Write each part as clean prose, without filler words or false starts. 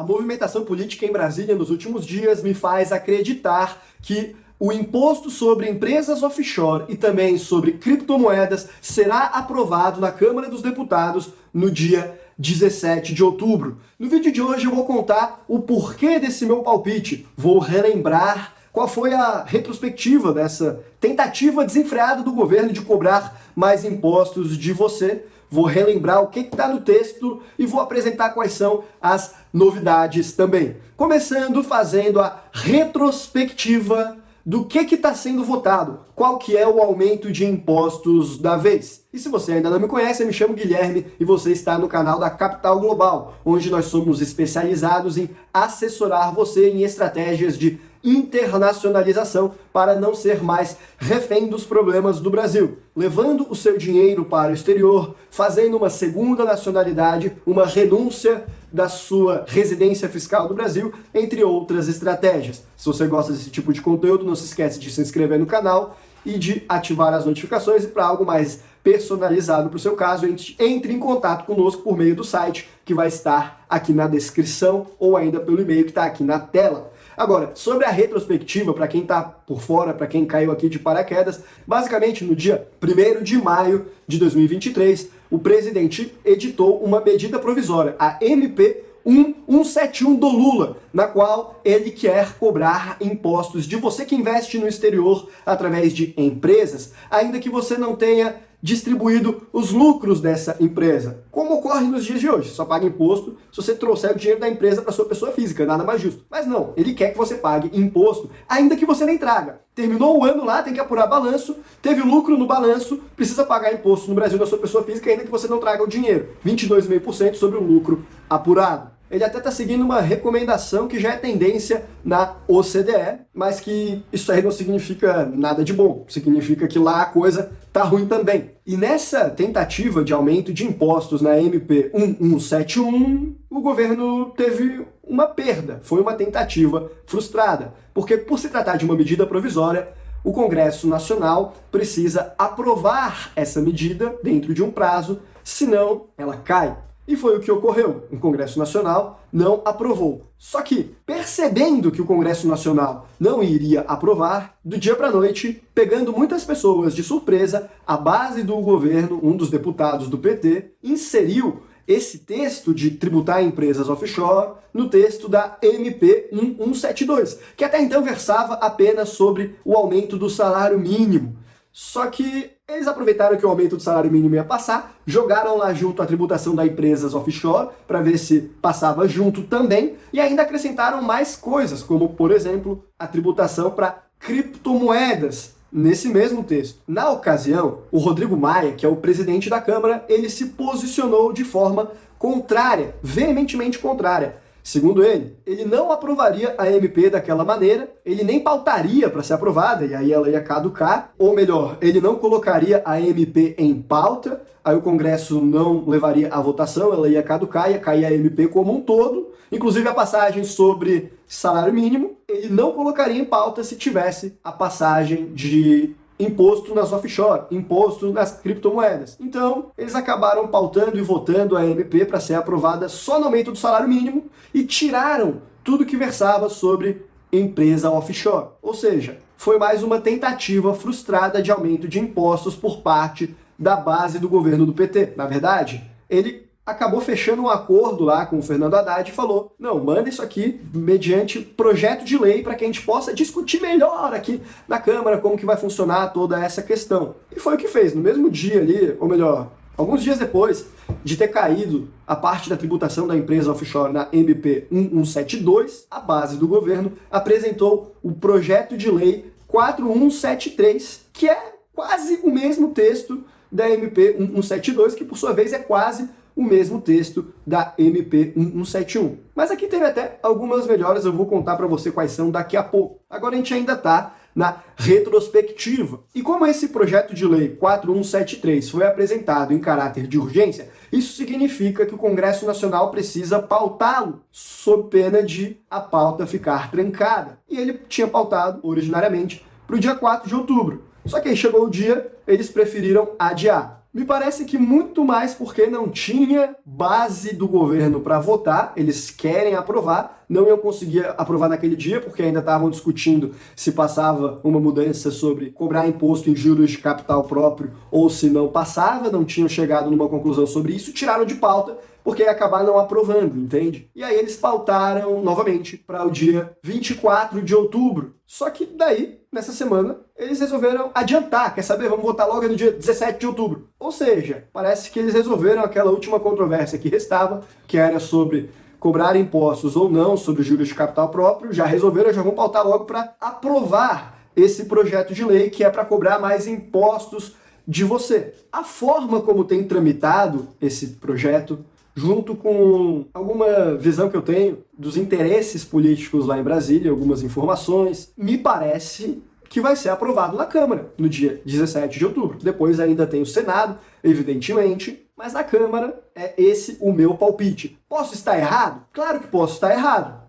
A movimentação política em Brasília nos últimos dias me faz acreditar que o imposto sobre empresas offshore e também sobre criptomoedas será aprovado na Câmara dos Deputados no dia 17 de outubro. No vídeo de hoje eu vou contar o porquê desse meu palpite. Vou relembrar qual foi a retrospectiva dessa tentativa desenfreada do governo de cobrar mais impostos de você. Vou relembrar o que está no texto e vou apresentar quais são as novidades também. Começando fazendo a retrospectiva do que está sendo votado, qual que é o aumento de impostos da vez. E se você ainda não me conhece, eu me chamo Guilherme e você está no canal da Capital Global, onde nós somos especializados em assessorar você em estratégias de internacionalização para não ser mais refém dos problemas do Brasil, levando o seu dinheiro para o exterior, fazendo uma segunda nacionalidade, uma renúncia da sua residência fiscal do Brasil, entre outras estratégias. Se você gosta desse tipo de conteúdo, não se esquece de se inscrever no canal e de ativar as notificações, e para algo mais personalizado para o seu caso, entre em contato conosco por meio do site que vai estar aqui na descrição ou ainda pelo e-mail que está aqui na tela. Agora, sobre a retrospectiva, para quem está por fora, para quem caiu aqui de paraquedas, basicamente no dia 1º de maio de 2023, o presidente editou uma medida provisória, a MP 1171 do Lula, na qual ele quer cobrar impostos de você que investe no exterior através de empresas, ainda que você não tenha distribuído os lucros dessa empresa, como ocorre nos dias de hoje. Só paga imposto se você trouxer o dinheiro da empresa para sua pessoa física, nada mais justo. Mas não, ele quer que você pague imposto, ainda que você nem traga. Terminou o ano lá, tem que apurar balanço, teve lucro no balanço, precisa pagar imposto no Brasil da sua pessoa física, ainda que você não traga o dinheiro, 22,5% sobre o lucro apurado. Ele até está seguindo uma recomendação que já é tendência na OCDE, mas que isso aí não significa nada de bom. Significa que lá a coisa tá ruim também. E nessa tentativa de aumento de impostos na MP 1171, o governo teve uma perda. Foi uma tentativa frustrada. Porque por se tratar de uma medida provisória, o Congresso Nacional precisa aprovar essa medida dentro de um prazo, senão ela cai. E foi o que ocorreu. O Congresso Nacional não aprovou. Só que, percebendo que o Congresso Nacional não iria aprovar, do dia para a noite, pegando muitas pessoas de surpresa, a base do governo, um dos deputados do PT, inseriu esse texto de tributar empresas offshore no texto da MP 1172, que até então versava apenas sobre o aumento do salário mínimo. Só que eles aproveitaram que o aumento do salário mínimo ia passar, jogaram lá junto a tributação das empresas offshore para ver se passava junto também, e ainda acrescentaram mais coisas, como, por exemplo, a tributação para criptomoedas, nesse mesmo texto. Na ocasião, o Rodrigo Maia, que é o presidente da Câmara, ele se posicionou de forma contrária, veementemente contrária. Segundo ele não aprovaria a MP daquela maneira, ele nem pautaria para ser aprovada, e aí ela ia caducar, ou melhor, ele não colocaria a MP em pauta, aí o Congresso não levaria a votação, ela ia caducar, ia cair a MP como um todo, inclusive a passagem sobre salário mínimo, ele não colocaria em pauta se tivesse a passagem de imposto nas offshore, imposto nas criptomoedas. Então, eles acabaram pautando e votando a MP para ser aprovada só no aumento do salário mínimo e tiraram tudo que versava sobre empresa offshore. Ou seja, foi mais uma tentativa frustrada de aumento de impostos por parte da base do governo do PT. Na verdade, ele acabou fechando um acordo lá com o Fernando Haddad e falou: não, manda isso aqui mediante projeto de lei para que a gente possa discutir melhor aqui na Câmara como que vai funcionar toda essa questão. E foi o que fez. No mesmo dia ali, ou melhor, alguns dias depois de ter caído a parte da tributação da empresa offshore na MP 1172, a base do governo apresentou o projeto de lei 4173, que é quase o mesmo texto da MP 1172, que por sua vez é quase o mesmo texto da MP 1171. Mas aqui teve até algumas melhoras, eu vou contar para você quais são daqui a pouco. Agora a gente ainda está na retrospectiva. E como esse projeto de lei 4173 foi apresentado em caráter de urgência, isso significa que o Congresso Nacional precisa pautá-lo, sob pena de a pauta ficar trancada. E ele tinha pautado, originariamente, para o dia 4 de outubro. Só que aí chegou o dia, eles preferiram adiar. Me parece que muito mais porque não tinha base do governo para votar, eles querem aprovar, não iam conseguir aprovar naquele dia porque ainda estavam discutindo se passava uma mudança sobre cobrar imposto em juros de capital próprio ou se não passava, não tinham chegado numa conclusão sobre isso, tiraram de pauta porque ia acabar não aprovando, entende? E aí eles pautaram novamente para o dia 24 de outubro. Só que daí, nessa semana, eles resolveram adiantar, quer saber? Vamos votar logo no dia 17 de outubro. Ou seja, parece que eles resolveram aquela última controvérsia que restava, que era sobre cobrar impostos ou não sobre os juros de capital próprio, já resolveram, já vão pautar logo para aprovar esse projeto de lei que é para cobrar mais impostos de você. A forma como tem tramitado esse projeto, junto com alguma visão que eu tenho dos interesses políticos lá em Brasília, algumas informações, me parece que vai ser aprovado na Câmara no dia 17 de outubro. Depois ainda tem o Senado, evidentemente, mas na Câmara é esse o meu palpite. Posso estar errado? Claro que posso estar errado.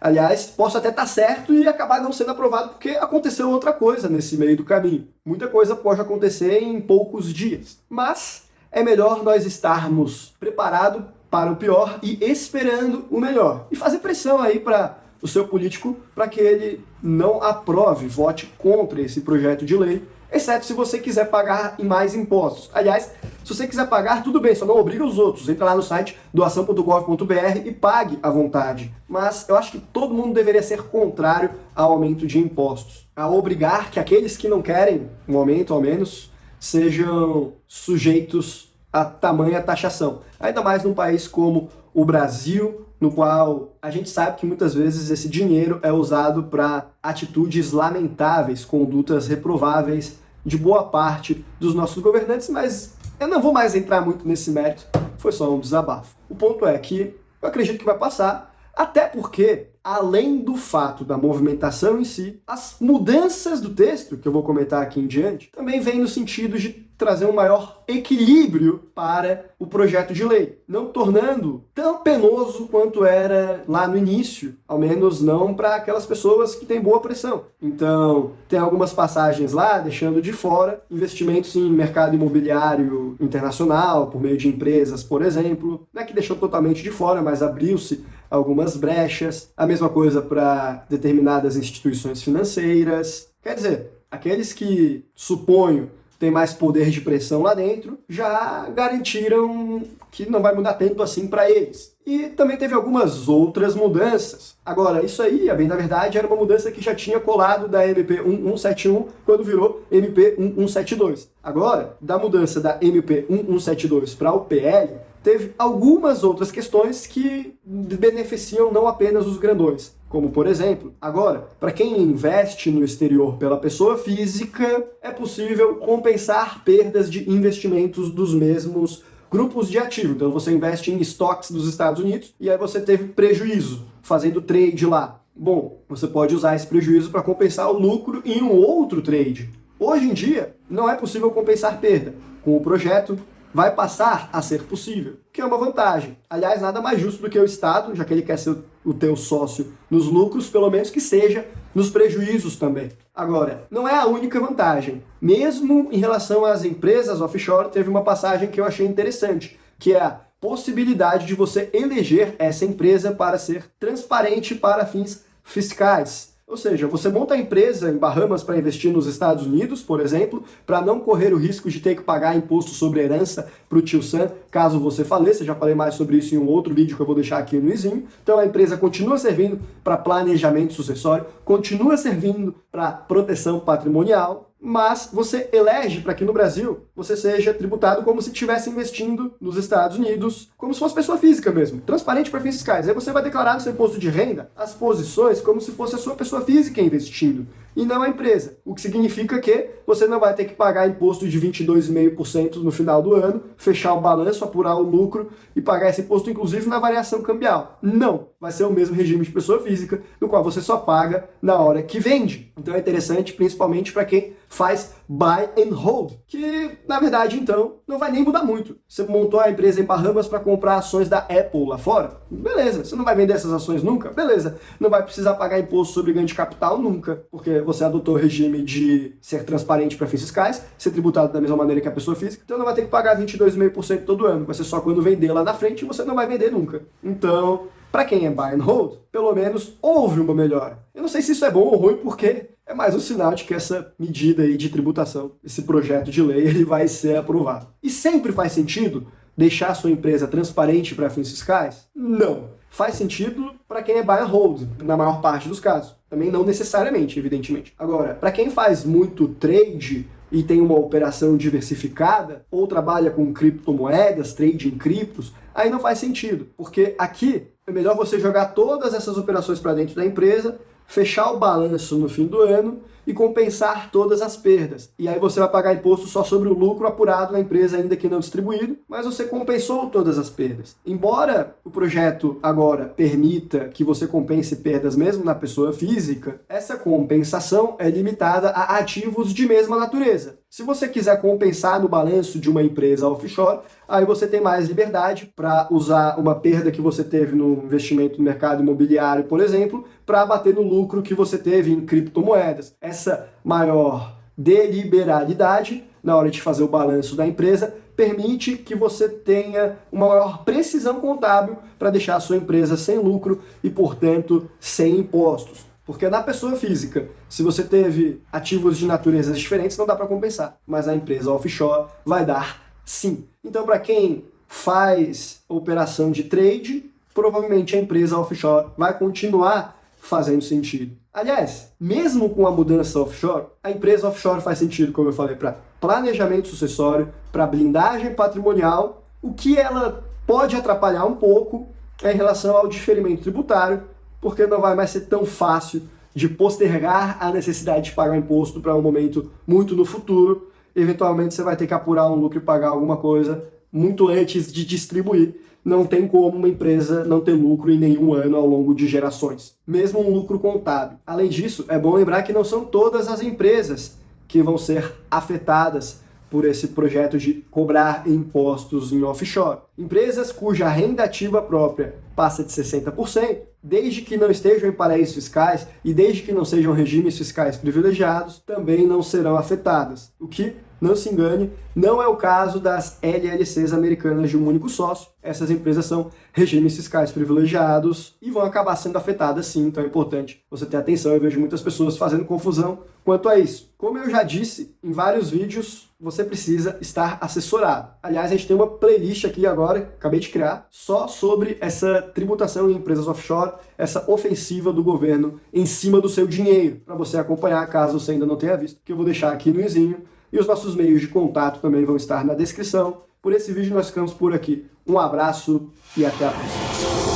Aliás, posso até estar certo e acabar não sendo aprovado porque aconteceu outra coisa nesse meio do caminho. Muita coisa pode acontecer em poucos dias. Mas é melhor nós estarmos preparados para o pior e esperando o melhor. E fazer pressão aí para o seu político para que ele não aprove, vote contra esse projeto de lei, exceto se você quiser pagar mais impostos. Aliás, se você quiser pagar, tudo bem, só não obriga os outros. Entra lá no site doação.gov.br e pague à vontade. Mas eu acho que todo mundo deveria ser contrário ao aumento de impostos. A obrigar que aqueles que não querem um aumento, ao menos, sejam sujeitos a tamanha taxação. Ainda mais num país como o Brasil, no qual a gente sabe que muitas vezes esse dinheiro é usado para atitudes lamentáveis, condutas reprováveis de boa parte dos nossos governantes, mas eu não vou mais entrar muito nesse mérito, foi só um desabafo. O ponto é que eu acredito que vai passar, até porque, além do fato da movimentação em si, as mudanças do texto, que eu vou comentar aqui em diante, também vêm no sentido de trazer um maior equilíbrio para o projeto de lei, não tornando tão penoso quanto era lá no início, ao menos não para aquelas pessoas que têm boa pressão. Então, tem algumas passagens lá, deixando de fora investimentos em mercado imobiliário internacional, por meio de empresas, por exemplo. Não é que deixou totalmente de fora, mas abriu-se algumas brechas. A mesma coisa para determinadas instituições financeiras. Quer dizer, aqueles que, suponho, tem mais poder de pressão lá dentro, já garantiram que não vai mudar tanto assim para eles. E também teve algumas outras mudanças. Agora, isso aí, a bem da verdade, era uma mudança que já tinha colado da MP 1171 quando virou MP 1172. Agora, da mudança da MP 1172 para o PL, teve algumas outras questões que beneficiam não apenas os grandões. Como, por exemplo, agora, para quem investe no exterior pela pessoa física, é possível compensar perdas de investimentos dos mesmos grupos de ativo. Então você investe em estoques dos Estados Unidos e aí você teve prejuízo fazendo trade lá. Bom, você pode usar esse prejuízo para compensar o lucro em um outro trade. Hoje em dia, não é possível compensar perda. Com o projeto, vai passar a ser possível, que é uma vantagem. Aliás, nada mais justo do que o Estado, já que ele quer ser o teu sócio nos lucros, pelo menos que seja nos prejuízos também. Agora, não é a única vantagem. Mesmo em relação às empresas offshore, teve uma passagem que eu achei interessante, que é a possibilidade de você eleger essa empresa para ser transparente para fins fiscais. Ou seja, você monta a empresa em Bahamas para investir nos Estados Unidos, por exemplo, para não correr o risco de ter que pagar imposto sobre herança para o tio Sam, caso você faleça. Já falei mais sobre isso em um outro vídeo que eu vou deixar aqui no izinho. Então a empresa continua servindo para planejamento sucessório, continua servindo para proteção patrimonial, mas você elege para que no Brasil você seja tributado como se estivesse investindo nos Estados Unidos, como se fosse pessoa física mesmo, transparente para fins fiscais. Aí você vai declarar no seu imposto de renda as posições como se fosse a sua pessoa física investindo, e não a empresa. O que significa que você não vai ter que pagar imposto de 22,5% no final do ano, fechar o balanço, apurar o lucro e pagar esse imposto inclusive na variação cambial. Não. vai ser o mesmo regime de pessoa física, no qual você só paga na hora que vende. Então é interessante, principalmente para quem faz buy and hold, que na verdade então não vai nem mudar muito. Você montou a empresa em Bahamas para comprar ações da Apple lá fora? Beleza. Você não vai vender essas ações nunca? Beleza. Não vai precisar pagar imposto sobre ganho de capital nunca, porque você adotou o regime de ser transparente para fins fiscais, ser tributado da mesma maneira que a pessoa física, então não vai ter que pagar 22,5% todo ano. Vai ser só quando vender lá na frente e você não vai vender nunca. Então, para quem é buy and hold, pelo menos houve uma melhora. Eu não sei se isso é bom ou ruim, porque é mais um sinal de que essa medida aí de tributação, esse projeto de lei, ele vai ser aprovado. E sempre faz sentido deixar a sua empresa transparente para fins fiscais? Não. Faz sentido para quem é buy and hold, na maior parte dos casos. Também não necessariamente, evidentemente. Agora, para quem faz muito trade e tem uma operação diversificada, ou trabalha com criptomoedas, trade em criptos, aí não faz sentido. Porque aqui é melhor você jogar todas essas operações para dentro da empresa, fechar o balanço no fim do ano e compensar todas as perdas. E aí você vai pagar imposto só sobre o lucro apurado na empresa, ainda que não distribuído, mas você compensou todas as perdas. Embora o projeto agora permita que você compense perdas mesmo na pessoa física, essa compensação é limitada a ativos de mesma natureza. Se você quiser compensar no balanço de uma empresa offshore, aí você tem mais liberdade para usar uma perda que você teve no investimento no mercado imobiliário, por exemplo, para bater no lucro que você teve em criptomoedas. Essa maior deliberalidade na hora de fazer o balanço da empresa permite que você tenha uma maior precisão contábil para deixar a sua empresa sem lucro e, portanto, sem impostos. Porque na pessoa física, se você teve ativos de naturezas diferentes, não dá para compensar. Mas a empresa offshore vai dar sim. Então, para quem faz operação de trade, provavelmente a empresa offshore vai continuar fazendo sentido. Aliás, mesmo com a mudança offshore, a empresa offshore faz sentido, como eu falei, para planejamento sucessório, para blindagem patrimonial. O que ela pode atrapalhar um pouco é em relação ao diferimento tributário, porque não vai mais ser tão fácil de postergar a necessidade de pagar imposto para um momento muito no futuro. Eventualmente você vai ter que apurar um lucro e pagar alguma coisa muito antes de distribuir. Não tem como uma empresa não ter lucro em nenhum ano ao longo de gerações, mesmo um lucro contábil. Além disso, é bom lembrar que não são todas as empresas que vão ser afetadas por esse projeto de cobrar impostos em offshore. Empresas cuja renda ativa própria passa de 60%, desde que não estejam em paraísos fiscais e desde que não sejam regimes fiscais privilegiados, também não serão afetadas. O que, não se engane, não é o caso das LLCs americanas de um único sócio. Essas empresas são regimes fiscais privilegiados e vão acabar sendo afetadas sim, então é importante você ter atenção. Eu vejo muitas pessoas fazendo confusão quanto a isso. Como eu já disse em vários vídeos, você precisa estar assessorado. Aliás, a gente tem uma playlist aqui agora, acabei de criar, só sobre essa tributação em empresas offshore, essa ofensiva do governo em cima do seu dinheiro, para você acompanhar caso você ainda não tenha visto, que eu vou deixar aqui no izinho. E os nossos meios de contato também vão estar na descrição. Por esse vídeo nós ficamos por aqui. Um abraço e até a próxima.